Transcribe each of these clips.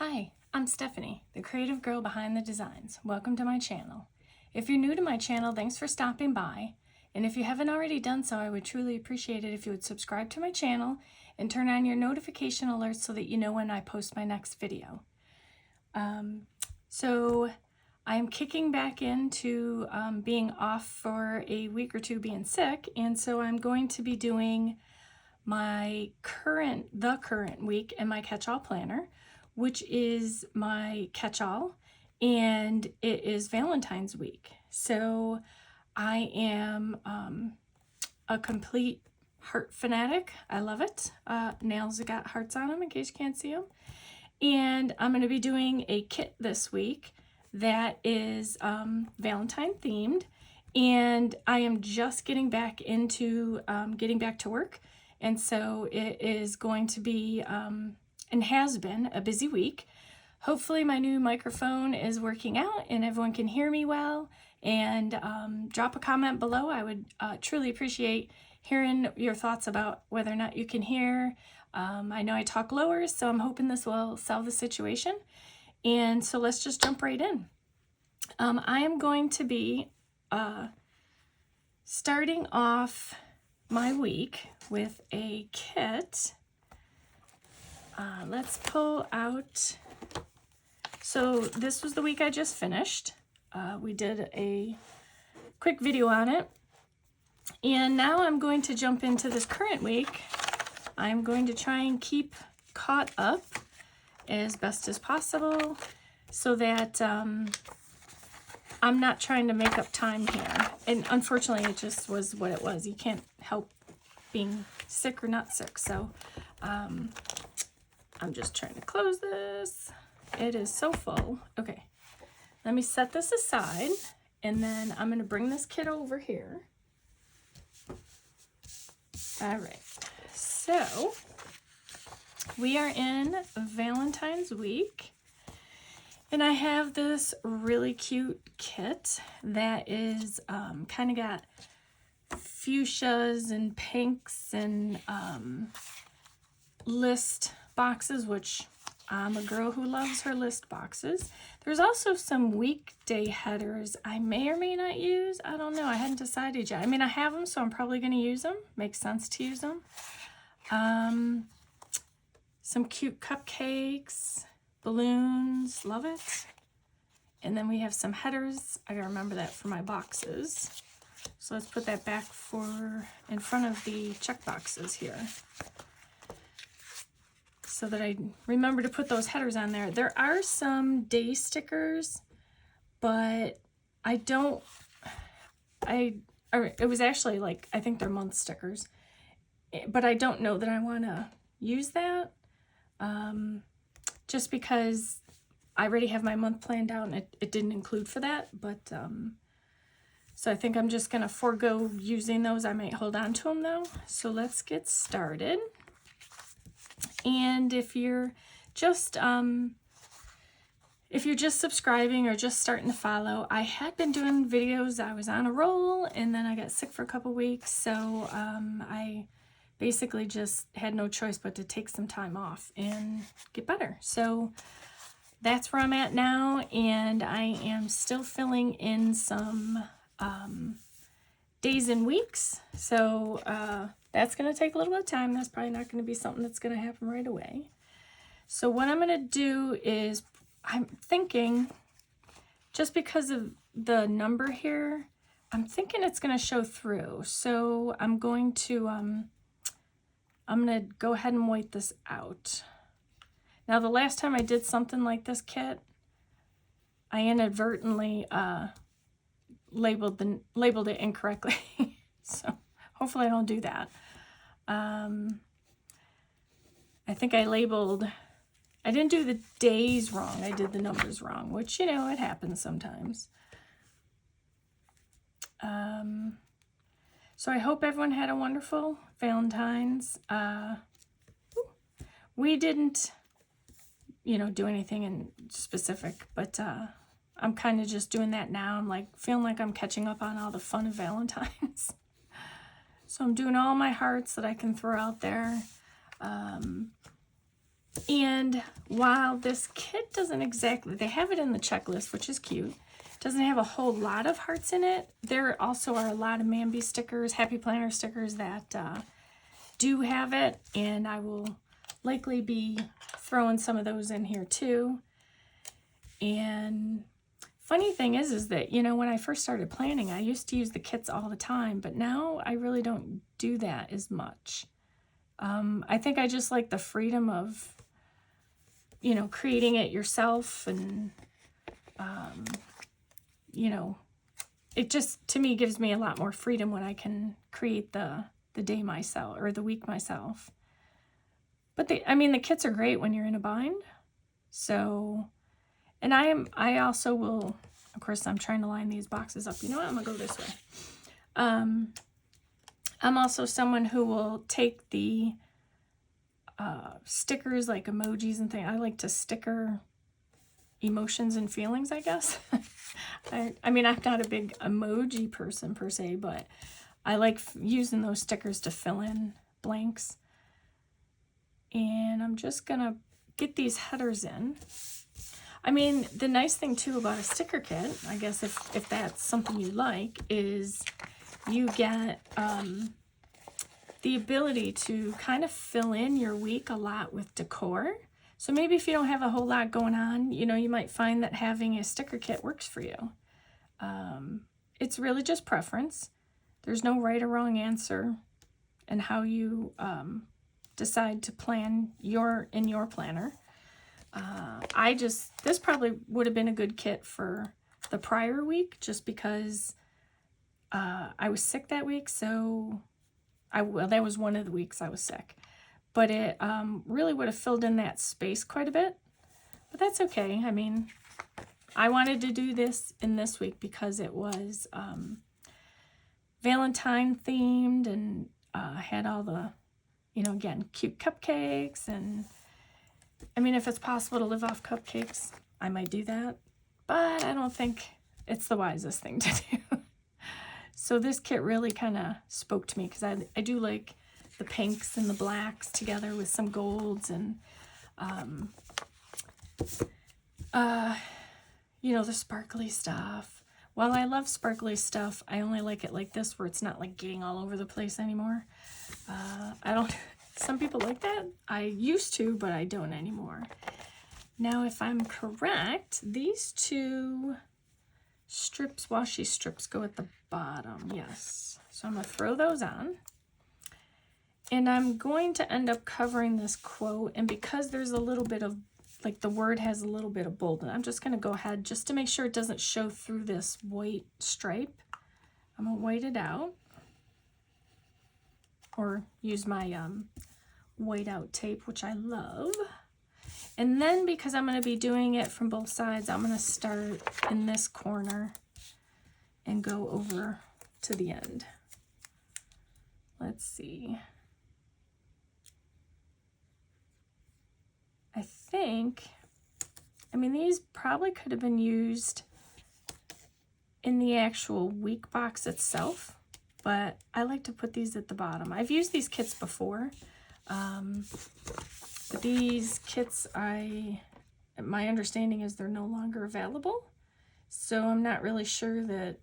Hi, I'm Stephanie, the creative girl behind the designs. Welcome to my channel. If you're new to my channel, thanks for stopping by. And if you haven't already done so, I would truly appreciate it if you would subscribe to my channel and turn on your notification alerts so that you know when I post my next video. So I'm kicking back into being off for a week or two being sick, and so I'm going to be doing the current week in my catch-all planner, which is my catch-all, and it is Valentine's week. So I am a complete heart fanatic. I love it. Nails have got hearts on them in case you can't see them. And I'm going to be doing a kit this week that is Valentine themed, and I am just getting back into getting back to work, and so it is going to be and has been a busy week. Hopefully my new microphone is working out and everyone can hear me well, and drop a comment below. I would truly appreciate hearing your thoughts about whether or not you can hear. I know I talk lower, so I'm hoping this will solve the situation. And so let's just jump right in. I am going to be starting off my week with a kit. Let's pull out. So this was the week I just finished. We did a quick video on it. And now I'm going to jump into this current week. I'm going to try and keep caught up as best as possible so that I'm not trying to make up time here. And unfortunately, it just was what it was. You can't help being sick or not sick. So I'm just trying to close this. It is so full. Okay, let me set this aside, and then I'm going to bring this kit over here. All right, so we are in Valentine's week, and I have this really cute kit that is kind of got fuchsias and pinks and list boxes, which I'm a girl who loves her list boxes. There's also some weekday headers I may or may not use. I don't know. I hadn't decided yet. I mean, I have them, so I'm probably going to use them. Makes sense to use them. Some cute cupcakes, balloons, love it. And then we have some headers. I gotta remember that for my boxes. So let's put that back in front of the check boxes here, so that I remember to put those headers on there. There are some day stickers, but it was actually like, I think they're month stickers, but I don't know that I want to use that, just because I already have my month planned out and it didn't include for that, but so I think I'm just gonna forego using those. I might hold on to them though. So let's get started. And if you're just subscribing or just starting to follow, I had been doing videos. I was on a roll, and then I got sick for a couple weeks, so I basically just had no choice but to take some time off and get better. So that's where I'm at now, and I am still filling in some days and weeks. So that's going to take a little bit of time. That's probably not going to be something that's going to happen right away. So what I'm going to do is, I'm thinking, just because of the number here, I'm thinking it's going to show through. So I'm going to go ahead and white this out. Now, the last time I did something like this kit, I inadvertently labeled it incorrectly. So hopefully I don't do that. I think I didn't do the days wrong. I did the numbers wrong, which, you know, it happens sometimes. So I hope everyone had a wonderful Valentine's. We didn't, you know, do anything in specific, but I'm kind of just doing that now. I'm like feeling like I'm catching up on all the fun of Valentine's. So I'm doing all my hearts that I can throw out there. And while this kit doesn't exactly, they have it in the checklist, which is cute, doesn't have a whole lot of hearts in it. There also are a lot of Mambi stickers, Happy Planner stickers that do have it, and I will likely be throwing some of those in here too. And funny thing is that, you know, when I first started planning, I used to use the kits all the time, but now I really don't do that as much. I think I just like the freedom of, you know, creating it yourself, and, you know, it just, to me, gives me a lot more freedom when I can create the day myself, or the week myself. But I mean, the kits are great when you're in a bind. So, and I also will, of course, I'm trying to line these boxes up. You know what? I'm gonna go this way. I'm also someone who will take the stickers, like emojis and things. I like to sticker emotions and feelings, I guess. I mean, I'm not a big emoji person per se, but I like using those stickers to fill in blanks. And I'm just gonna get these headers in. I mean, the nice thing too about a sticker kit, I guess if that's something you like, is you get the ability to kind of fill in your week a lot with decor. So maybe if you don't have a whole lot going on, you know, you might find that having a sticker kit works for you. It's really just preference. There's no right or wrong answer in how you decide to plan in your planner. This probably would have been a good kit for the prior week, just because I was sick that week. So that was one of the weeks I was sick, but it really would have filled in that space quite a bit, but that's okay. I mean, I wanted to do this in this week because it was Valentine themed, and had all the, you know, again, cute cupcakes. And I mean, if it's possible to live off cupcakes, I might do that, but I don't think it's the wisest thing to do. So this kit really kind of spoke to me, because I do like the pinks and the blacks together with some golds, and you know, the sparkly stuff. While I love sparkly stuff, I only like it like this, where it's not like getting all over the place anymore. I don't, some people like that. I used to, but I don't anymore. Now, if I'm correct, these two strips, washi strips, go at the bottom. Yes. So I'm going to throw those on. And I'm going to end up covering this quote. And because there's a little bit of, like, the word has a little bit of bold, I'm just going to go ahead, just to make sure it doesn't show through this white stripe, I'm going to white it out, or use my white out tape, which I love. And then, because I'm going to be doing it from both sides, I'm going to start in this corner and go over to the end. Let's see. I mean, these probably could have been used in the actual week box itself, but I like to put these at the bottom. I've used these kits before, but these kits, my understanding is they're no longer available, so I'm not really sure that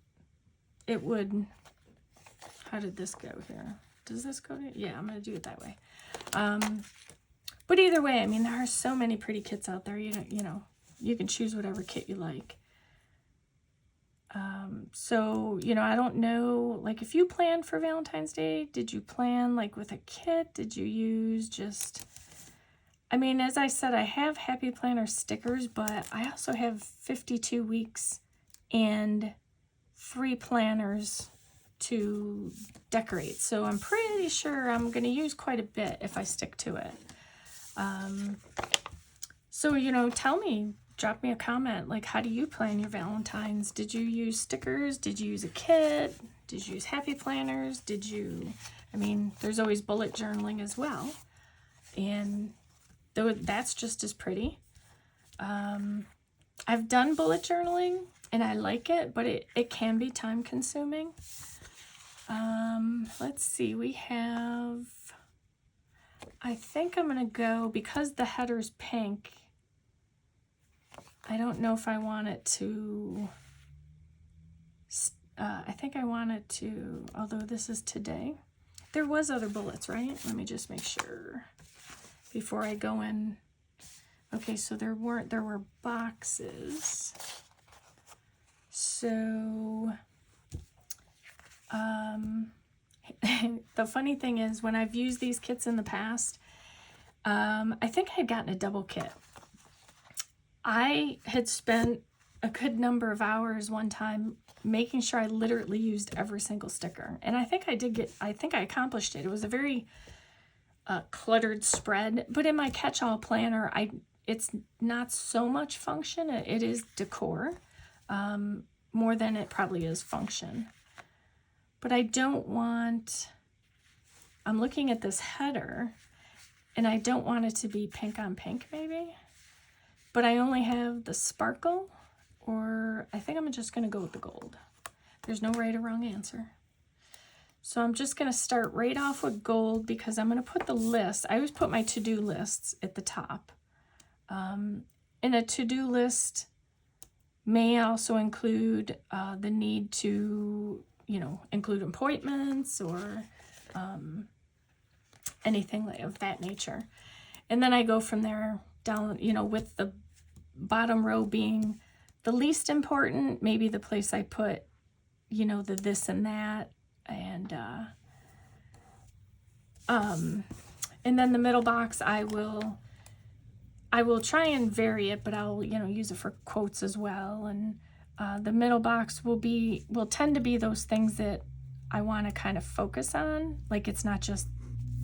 it would. How did this go here? Does this go to? Yeah, I'm going to do it that way. But either way, I mean, there are so many pretty kits out there. You know, you can choose whatever kit you like. So, you know, I don't know, like, if you planned for Valentine's Day, did you plan like with a kit? Did you use just, I mean, as I said, I have Happy Planner stickers, but I also have 52 weeks and 3 planners to decorate. So I'm pretty sure I'm going to use quite a bit if I stick to it. So, you know, tell me, drop me a comment, like, how do you plan your Valentines? Did you use stickers? Did you use a kit? Did you use Happy Planners? Did you, I mean, there's always bullet journaling as well. And though that's just as pretty. I've done bullet journaling and I like it, but it can be time consuming. Let's see, we have I think I'm going to go, because the header's pink, I don't know if I want it to, I think I want it to, although this is today. There was other bullets, right? Let me just make sure before I go in. Okay, so there were boxes. So, the funny thing is, when I've used these kits in the past, I think I had gotten a double kit. I had spent a good number of hours one time making sure I literally used every single sticker. And I think I accomplished it. It was a very cluttered spread, but in my catch-all planner, it's not so much function. It is decor, more than it probably is function. But I don't want, I'm looking at this header, and I don't want it to be pink on pink maybe, but I only have the sparkle, or I think I'm just going to go with the gold. There's no right or wrong answer. So I'm just going to start right off with gold, because I'm going to put the list. I always put my to-do lists at the top. And a to-do list may also include the need to, include appointments or anything of that nature. And then I go from there down, with the bottom row being the least important, maybe the place I put, the this and that, and then the middle box, I will try and vary it, but I'll, use it for quotes as well. And the middle box will tend to be those things that I want to kind of focus on. Like, it's not just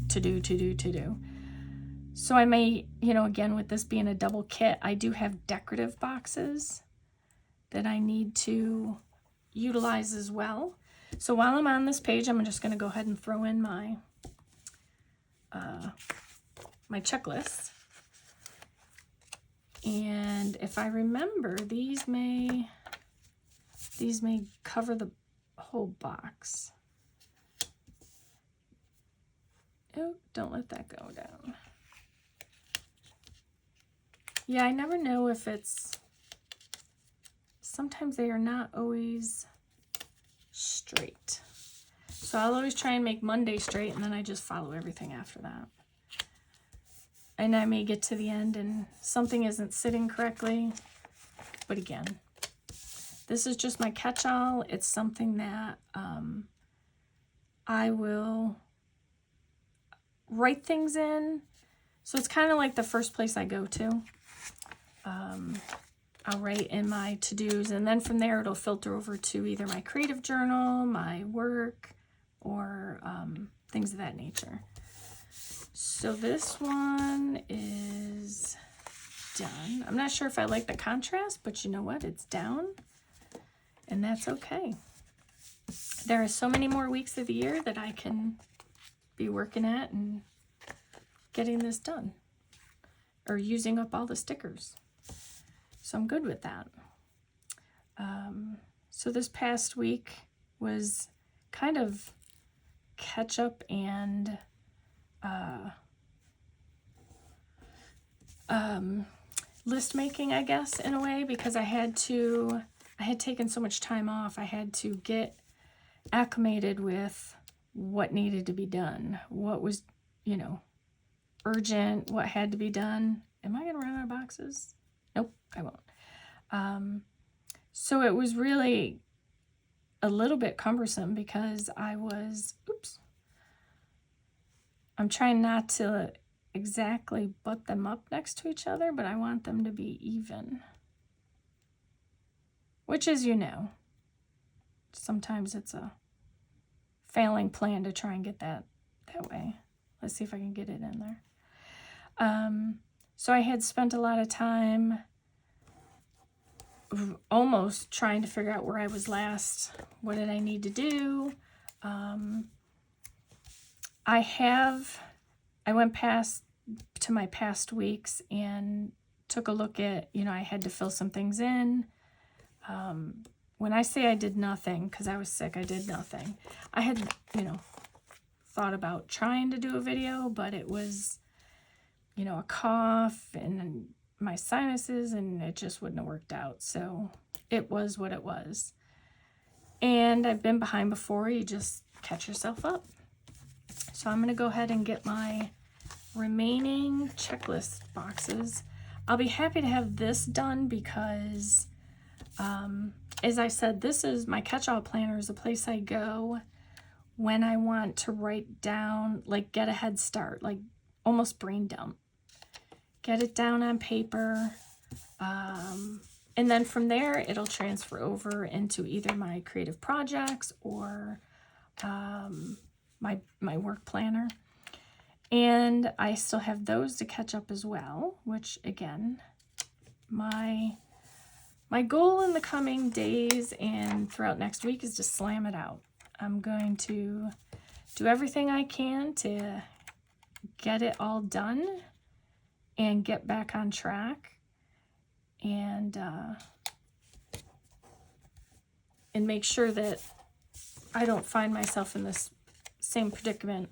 to do. So I may, again, with this being a double kit, I do have decorative boxes that I need to utilize as well. So while I'm on this page, I'm just going to go ahead and throw in my my checklist. And if I remember, these may cover the whole box. Oh, don't let that go down. Yeah, I never know if sometimes they are not always straight. So I'll always try and make Monday straight, and then I just follow everything after that. And I may get to the end and something isn't sitting correctly. But again, this is just my catch-all. It's something that I will write things in. So it's kind of like the first place I go to. I'll write in my to-dos, and then from there it'll filter over to either my creative journal, my work, or things of that nature. So this one is done. I'm not sure if I like the contrast, but you know what? It's down, and that's okay. There are so many more weeks of the year that I can be working at and getting this done, or using up all the stickers. So I'm good with that. So this past week was kind of catch up and list making, I guess, in a way, because I had taken so much time off. I had to get acclimated with what needed to be done, what was, urgent, what had to be done. Am I gonna run out of boxes? Nope, I won't. So it was really a little bit cumbersome, because I'm trying not to exactly butt them up next to each other, but I want them to be even. Which is, sometimes it's a failing plan to try and get that way. Let's see if I can get it in there. So I had spent a lot of time almost trying to figure out where I was last. What did I need to do? I went to my past weeks and took a look at, I had to fill some things in. When I say I did nothing, because I was sick, I did nothing. I had, thought about trying to do a video, but it was you know, a cough and my sinuses, and it just wouldn't have worked out. So it was what it was. And I've been behind before. You just catch yourself up. So I'm going to go ahead and get my remaining checklist boxes. I'll be happy to have this done because, as I said, this is my catch-all planner, is a place I go when I want to write down, like get a head start, like almost brain dump. Get it down on paper. And then from there, it'll transfer over into either my creative projects or my work planner. And I still have those to catch up as well, which again, my goal in the coming days and throughout next week is to slam it out. I'm going to do everything I can to get it all done and get back on track. And make sure that I don't find myself in this same predicament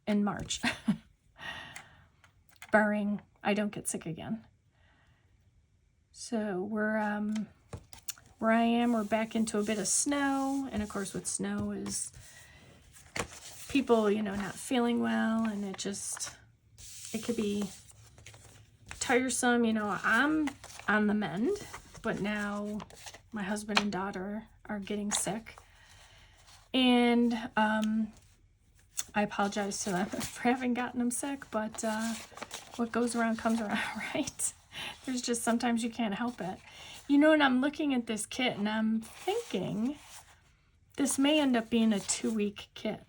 in March, barring I don't get sick again. So we're where I am, we're back into a bit of snow, and of course with snow is people, you know, not feeling well, and it could be tiresome. You know, I'm on the mend, but now my husband and daughter are getting sick, and I apologize to them for having gotten them sick, but what goes around comes around, right? There's just sometimes you can't help it. You know, and I'm looking at this kit and I'm thinking this may end up being a 2-week kit,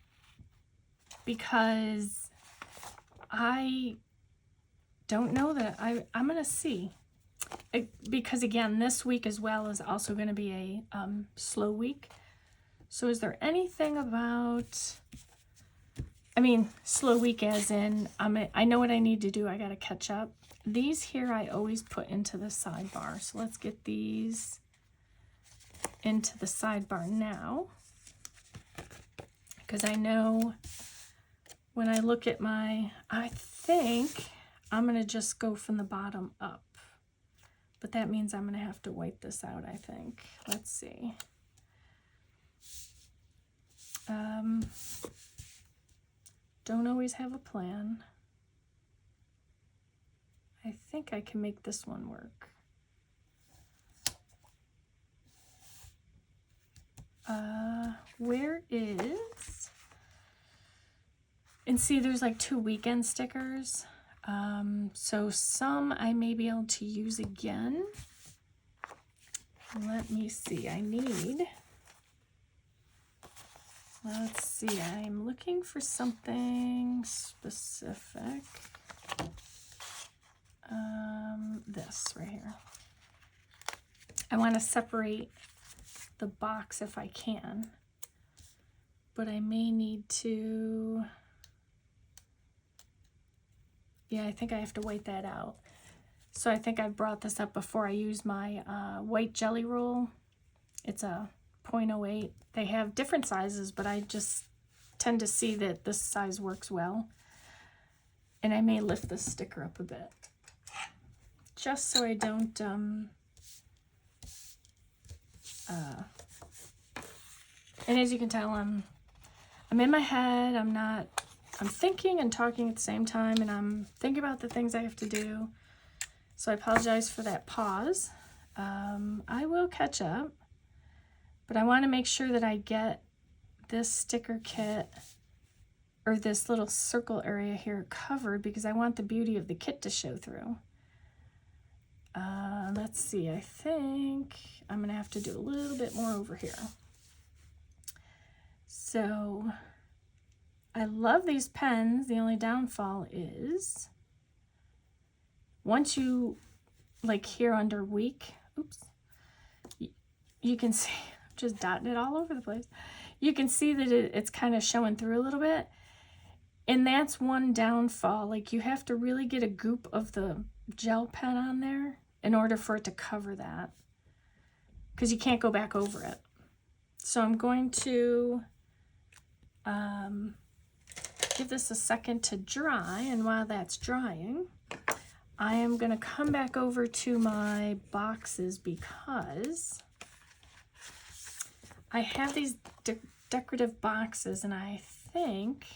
because I don't know that I'm going to see. Because again, this week as well is also going to be a slow week. So is there anything about, I mean, slow week as in, I know what I need to do. I got to catch up. These here I always put into the sidebar. So let's get these into the sidebar now. Because I know when I look at I think I'm going to just go from the bottom up. But that means I'm going to have to white this out, I think. Let's see. Don't always have a plan. I think I can make this one work. Where is... And see, there's like 2 weekend stickers. So some I may be able to use again. Let me see. Let's see. I'm looking for something specific. This right here. I want to separate the box if I can, but I may need to... Yeah, I think I have to white that out. So I think I've brought this up before. I use my white jelly roll. It's a 0.08. They have different sizes, but I just tend to see that this size works well. And I may lift this sticker up a bit, just so I don't... and as you can tell, I'm in my head. I'm thinking and talking at the same time, and I'm thinking about the things I have to do. So I apologize for that pause. I will catch up, but I want to make sure that I get this sticker kit, or this little circle area here, covered, because I want the beauty of the kit to show through. Let's see, I think I'm going to have to do a little bit more over here. So... I love these pens. The only downfall is once you, like here under week, oops, you can see, I'm just dotting it all over the place. You can see that it's kind of showing through a little bit. And that's one downfall. Like you have to really get a goop of the gel pen on there in order for it to cover that, because you can't go back over it. So I'm going to, give this a second to dry, and while that's drying, I am going to come back over to my boxes because I have these decorative boxes, and I think,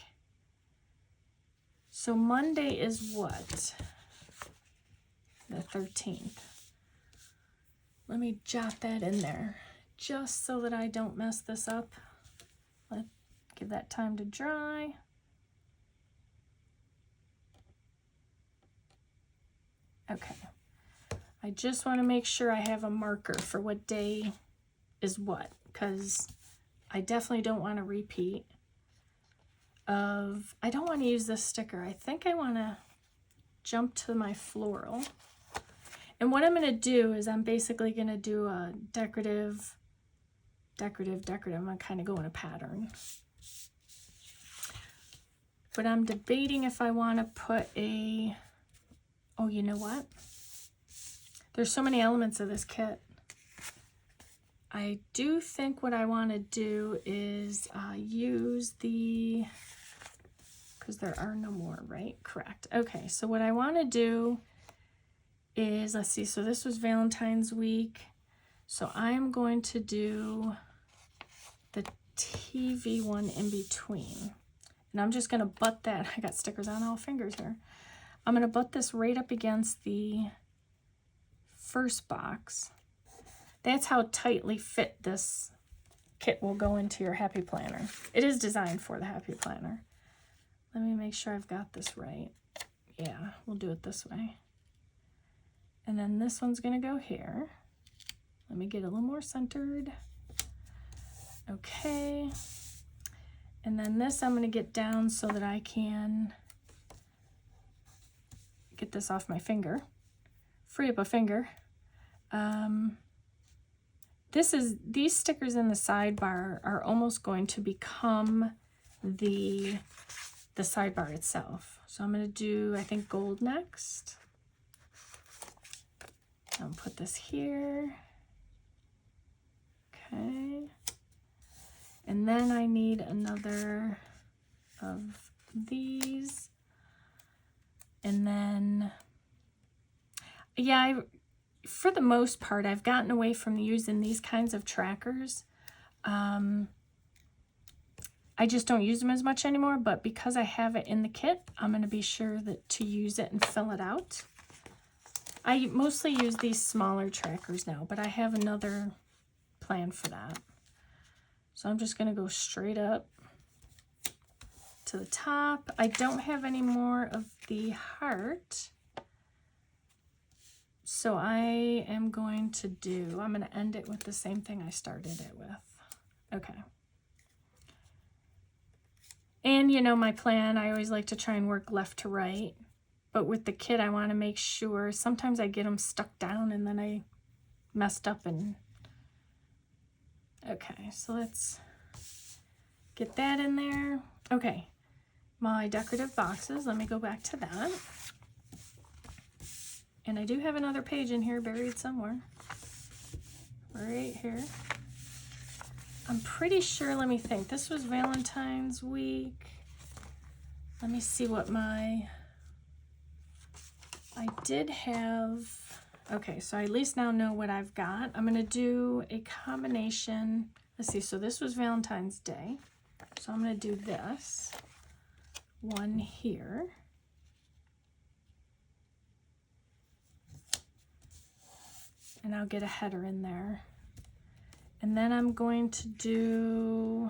so Monday is what? The 13th. Let me jot that in there just so that I don't mess this up. Let's give that time to dry. Okay. I just want to make sure I have a marker for what day is what, because I definitely don't want to repeat of, I don't want to use this sticker. I think I want to jump to my floral. And what I'm going to do is I'm basically going to do a decorative. I'm going to kind of go in a pattern. But I'm debating if I want to put a, oh, you know what? There's so many elements of this kit. I do think what I want to do is use the, because there are no more, right? Correct. Okay, so what I want to do is, let's see, so this was Valentine's week. So I'm going to do the TV one in between. And I'm just going to butt that, I got stickers on all fingers here. I'm going to butt this right up against the first box. That's how tightly fit this kit will go into your Happy Planner. It is designed for the Happy Planner. Let me make sure I've got this right. Yeah, we'll do it this way. And then this one's going to go here. Let me get a little more centered. Okay. And then this I'm going to get down so that I can get this off my finger. Free up a finger. These stickers in the sidebar are almost going to become the sidebar itself. So I'm going to do, I think, gold next. I'll put this here. Okay. And then I need another of these. And then, yeah, for the most part, I've gotten away from using these kinds of trackers. I just don't use them as much anymore, but because I have it in the kit, I'm going to be sure to use it and fill it out. I mostly use these smaller trackers now, but I have another plan for that. So I'm just going to go straight up to the top. I don't have any more of the heart. So I am going to I'm going to end it with the same thing I started it with. Okay. And you know my plan, I always like to try and work left to right. But with the kit, I want to make sure, sometimes I get them stuck down and then I messed up and... Okay, so let's get that in there. Okay, my decorative boxes, let me go back to that. And I do have another page in here buried somewhere. Right here. I'm pretty sure, let me think, this was Valentine's week. Let me see what I did have, okay, so I at least now know what I've got. I'm gonna do a combination, let's see, so this was Valentine's Day. So I'm gonna do this one here. And I'll get a header in there. And then I'm going to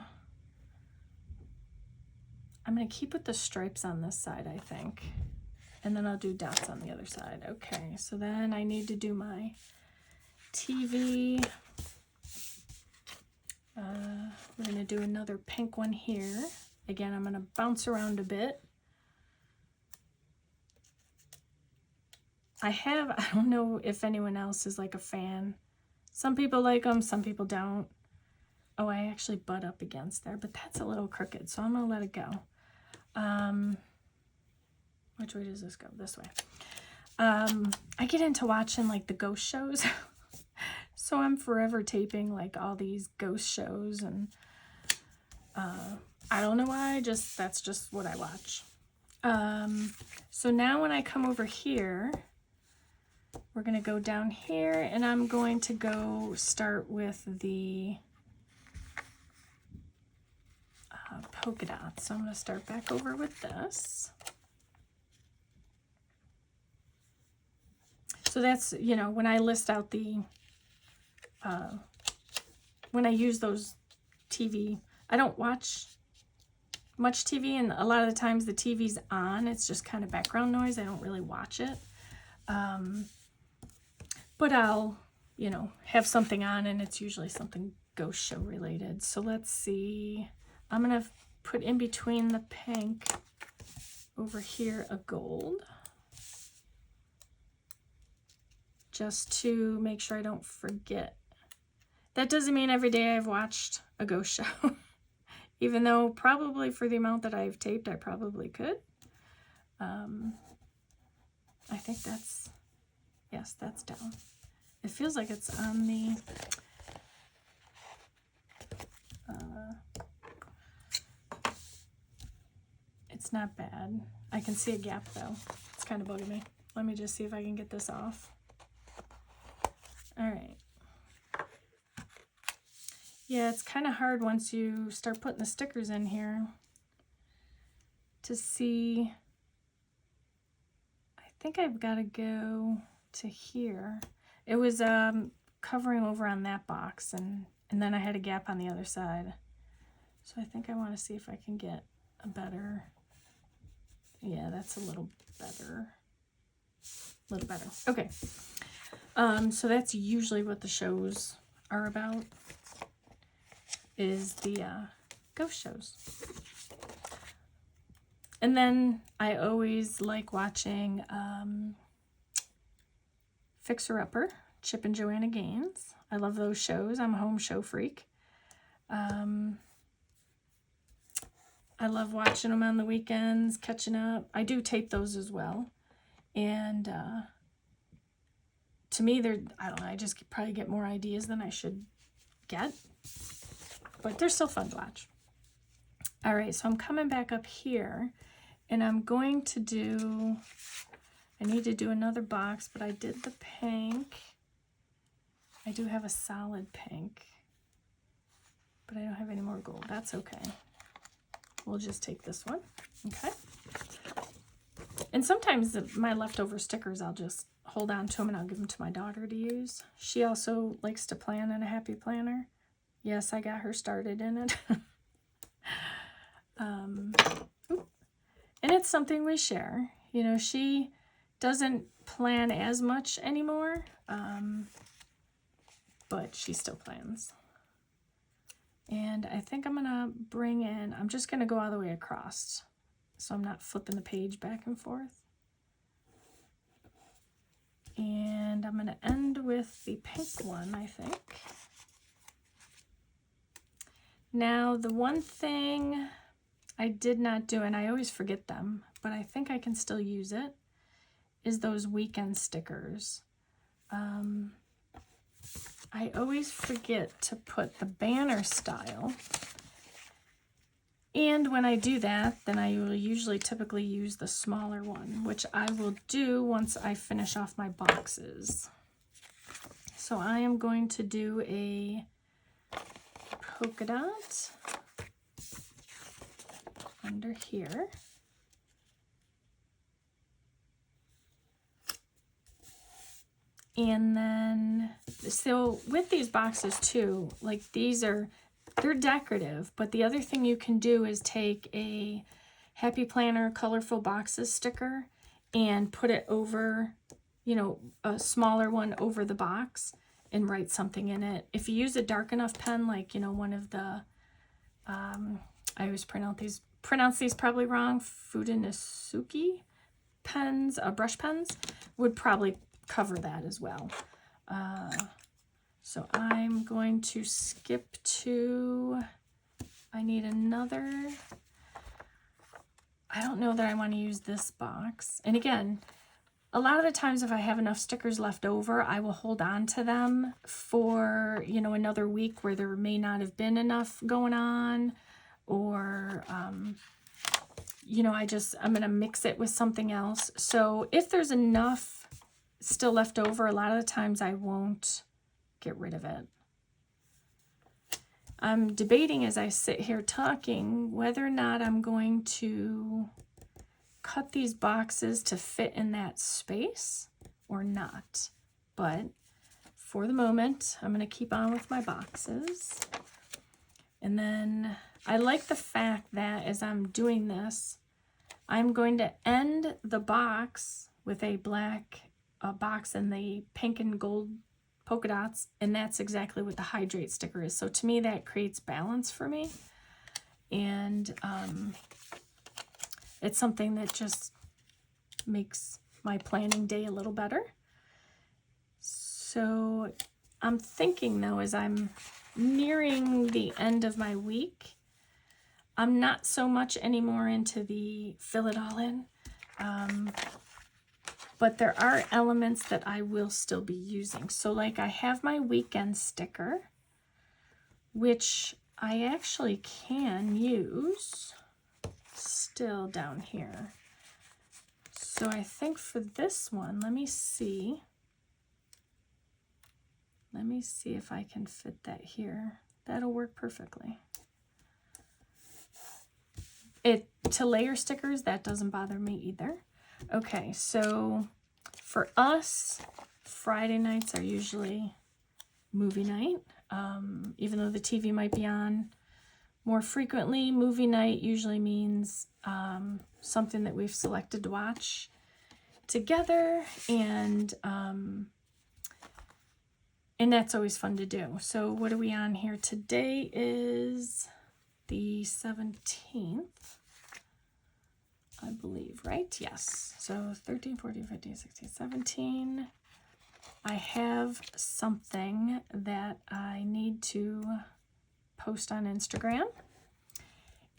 I'm going to keep with the stripes on this side, I think. And then I'll do dots on the other side. Okay, so then I need to do my TV. We're going to do another pink one here. Again, I'm going to bounce around a bit. I don't know if anyone else is like a fan. Some people like them, some people don't. Oh, I actually butt up against there, but that's a little crooked, so I'm going to let it go. Which way does this go? This way. I get into watching like the ghost shows. So I'm forever taping like all these ghost shows and I don't know why, that's just what I watch. So now when I come over here, we're going to go down here, and I'm going to go start with the polka dots. So I'm going to start back over with this. So that's, you know, when I list out the, when I use those TV, I don't watch much TV, and a lot of the times the TV's on, it's just kind of background noise. I don't really watch it. But I'll, you know, have something on, and it's usually something ghost show related. So let's see. I'm going to put in between the pink over here a gold, just to make sure I don't forget. That doesn't mean every day I've watched a ghost show, even though probably for the amount that I've taped, I probably could. I think that's, yes, that's down. It feels like it's on the, it's not bad. I can see a gap though. It's kind of bugging me. Let me just see if I can get this off. All right. Yeah, it's kind of hard once you start putting the stickers in here to see. I think I've got to go to here. It was covering over on that box, and then I had a gap on the other side. So I think I want to see if I can get a better, yeah, that's a little better. A little better. Okay. So that's usually what the shows are about, is the ghost shows. And then I always like watching Fixer Upper, Chip and Joanna Gaines. I love those shows. I'm a home show freak. I love watching them on the weekends, catching up. I do tape those as well. And to me, I don't know, I just probably get more ideas than I should get. But they're still fun to watch. All right, so I'm coming back up here, and I'm going to do, I need to do another box, but I did the pink. I do have a solid pink, but I don't have any more gold. That's okay. We'll just take this one, okay? And sometimes my leftover stickers, I'll just hold on to them and I'll give them to my daughter to use. She also likes to plan in a happy planner. Yes, I got her started in it. And it's something we share. You know, she doesn't plan as much anymore, but she still plans. And I think I'm gonna bring in, I'm just gonna go all the way across, so I'm not flipping the page back and forth. And I'm gonna end with the pink one, I think. Now, the one thing I did not do, and I always forget them, but I think I can still use it, is those weekend stickers. I always forget to put the banner style. And when I do that, then I will usually typically use the smaller one, which I will do once I finish off my boxes. So I am going to do a polka dot under here. And then, so with these boxes too, like they're decorative, but the other thing you can do is take a Happy Planner Colorful Boxes sticker and put it over, you know, a smaller one over the box and write something in it. If you use a dark enough pen, like, you know, one of the, I always pronounce these probably wrong, Fudinasuki pens, brush pens, would probably cover that as well. So I'm going to skip to, I need another, I don't know that I want to use this box. And again, a lot of the times if I have enough stickers left over, I will hold on to them for, you know, another week where there may not have been enough going on. or, you know, I'm going to mix it with something else. So if there's enough still left over, a lot of the times I won't get rid of it. I'm debating as I sit here talking whether or not I'm going to cut these boxes to fit in that space or not. But for the moment, I'm going to keep on with my boxes. And then I like the fact that as I'm doing this, I'm going to end the box with a black box and the pink and gold polka dots, and that's exactly what the hydrate sticker is. So to me, that creates balance for me, and it's something that just makes my planning day a little better. So I'm thinking though, as I'm nearing the end of my week, I'm not so much anymore into the fill it all in, but there are elements that I will still be using. So like I have my weekend sticker, which I actually can use still down here. So I think for this one, let me see if I can fit that here. That'll work perfectly. To layer stickers, that doesn't bother me either. Okay, so for us, Friday nights are usually movie night. Even though the TV might be on more frequently, movie night usually means something that we've selected to watch together, and that's always fun to do. So what are we on here? Today is the 17th. I believe, right? Yes. So 13, 14, 15, 16, 17. I have something that I need to post on Instagram.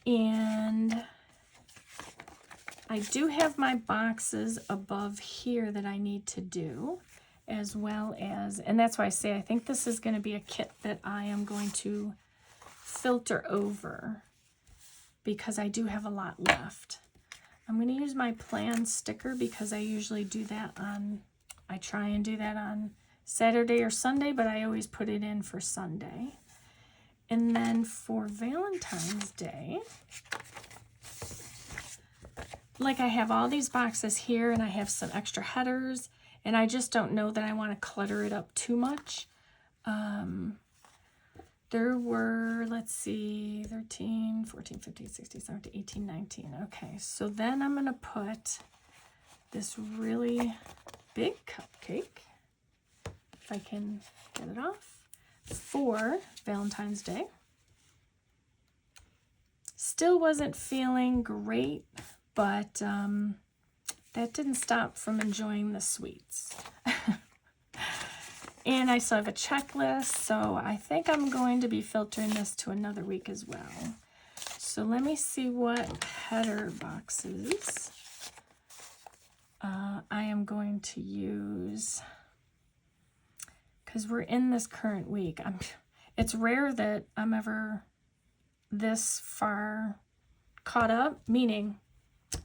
And I do have my boxes above here that I need to do, as well as, and that's why I say I think this is going to be a kit that I am going to filter over because I do have a lot left. I'm going to use my plan sticker because I usually do that I try and do that on Saturday or Sunday, but I always put it in for Sunday. And then for Valentine's Day, like I have all these boxes here and I have some extra headers, and I just don't know that I want to clutter it up too much. There were, let's see, 13, 14, 15, 16, 17, 18, 19. Okay, so then I'm going to put this really big cupcake, if I can get it off, for Valentine's Day. Still wasn't feeling great, but that didn't stop from enjoying the sweets. And I still have a checklist, so I think I'm going to be filtering this to another week as well. So let me see what header boxes I am going to use, because we're in this current week. It's rare that I'm ever this far caught up, meaning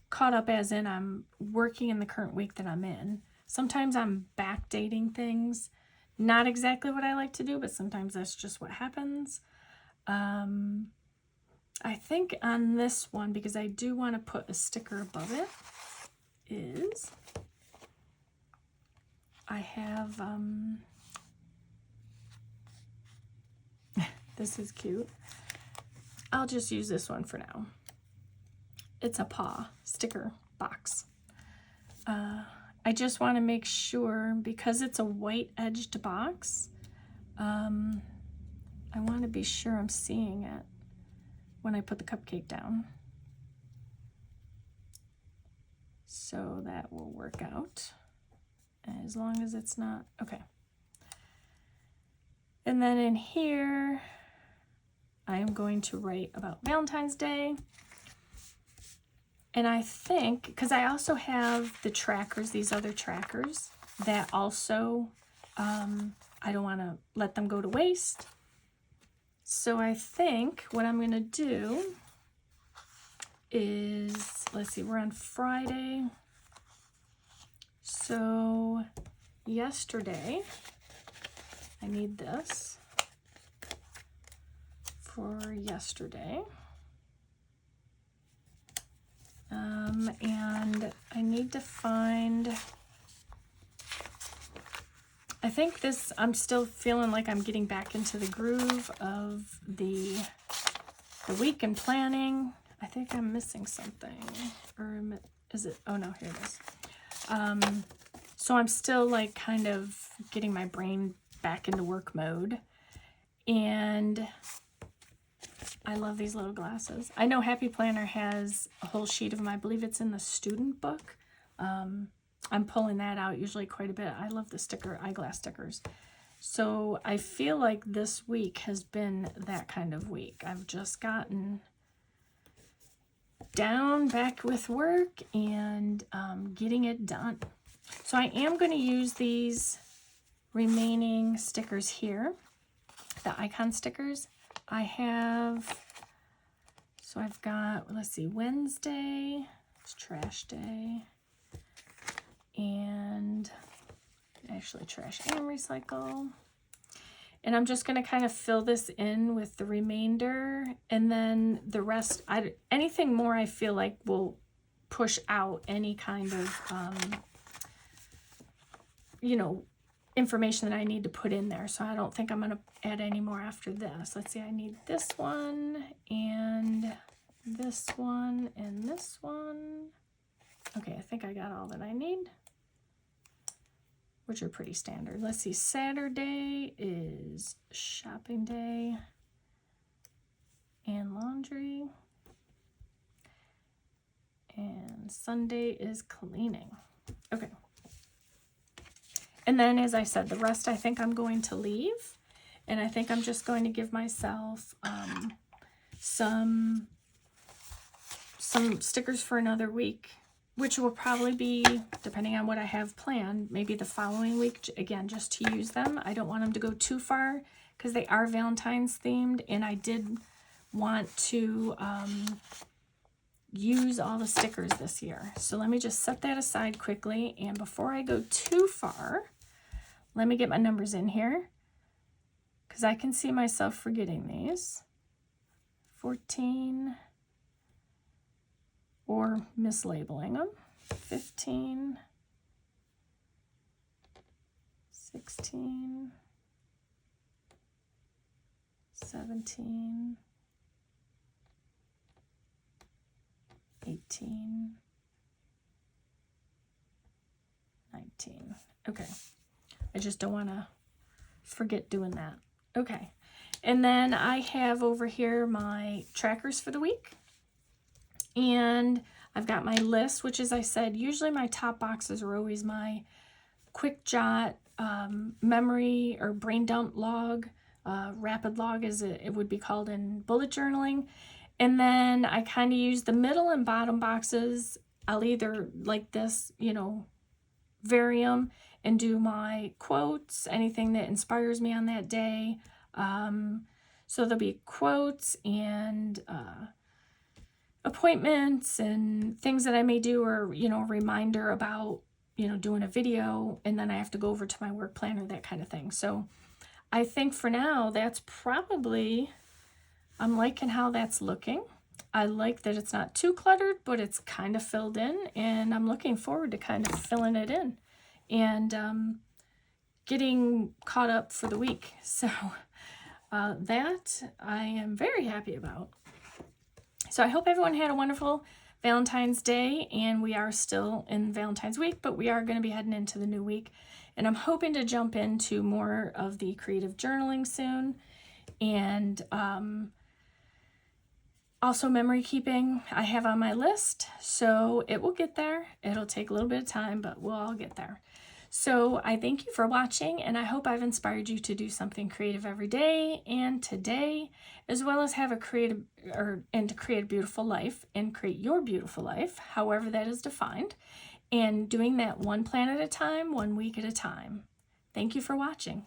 caught up as in I'm working in the current week that I'm in. Sometimes I'm backdating things. Not exactly what I like to do, but sometimes that's just what happens. I think on this one, because I do want to put a sticker above it, is I have, this is cute. I'll just use this one for now. It's a paw sticker box. I just want to make sure, because it's a white edged box, I want to be sure I'm seeing it when I put the cupcake down. So that will work out, as long as it's not, okay. And then in here, I am going to write about Valentine's Day. And I think, because I also have the trackers, these other trackers, that also, I don't want to let them go to waste. So I think what I'm going to do is, let's see, we're on Friday. So yesterday, I need this for yesterday. And I need to find, I think this, I'm still feeling like I'm getting back into the groove of the week and planning. I think I'm missing something, or is it, oh no, here it is. So I'm still like kind of getting my brain back into work mode, and I love these little glasses. I know Happy Planner has a whole sheet of them. I believe it's in the student book. I'm pulling that out usually quite a bit. I love the eyeglass stickers. So I feel like this week has been that kind of week. I've just gotten down back with work and getting it done. So I am going to use these remaining stickers here, the icon stickers. I have, so I've got, let's see, Wednesday, it's trash day, and actually trash and recycle. And I'm just going to kind of fill this in with the remainder, and then the rest, anything more I feel like will push out any kind of, you know, information that I need to put in there. So I don't think I'm going to add any more after this. Let's see, I need this one and this one and this one. Okay, I think I got all that I need, which are pretty standard. Let's see, Saturday is shopping day and laundry, and Sunday is cleaning. Okay. And then, as I said, the rest I think I'm going to leave, and I think I'm just going to give myself some stickers for another week, which will probably be, depending on what I have planned, maybe the following week, again, just to use them. I don't want them to go too far because they are Valentine's themed, and I did want to use all the stickers this year. So let me just set that aside quickly, and before I go too far, let me get my numbers in here because I can see myself forgetting these. 14, or mislabeling them. 15, 16, 17, 18, 19. Okay. I just don't want to forget doing that. Okay. And then I have over here my trackers for the week. And I've got my list, which, as I said, usually my top boxes are always my quick jot, memory or brain dump log, rapid log as it would be called in bullet journaling. And then I kind of use the middle and bottom boxes. I'll either, like this, you know, vary them and do my quotes, anything that inspires me on that day. So there'll be quotes and appointments and things that I may do, or, you know, a reminder about, you know, doing a video, and then I have to go over to my work planner, that kind of thing. So I think for now, that's probably, I'm liking how that's looking. I like that it's not too cluttered, but it's kind of filled in, and I'm looking forward to kind of filling it in and getting caught up for the week. So that I am very happy about. So I hope everyone had a wonderful Valentine's Day, and we are still in Valentine's week, but we are going to be heading into the new week, and I'm hoping to jump into more of the creative journaling soon, and also memory keeping I have on my list, so it will get there. It'll take a little bit of time, but we'll all get there. So I thank you for watching, and I hope I've inspired you to do something creative every day and today, as well as have a creative, and to create a beautiful life and create your beautiful life, however that is defined, and doing that one plan at a time, 1 week at a time. Thank you for watching.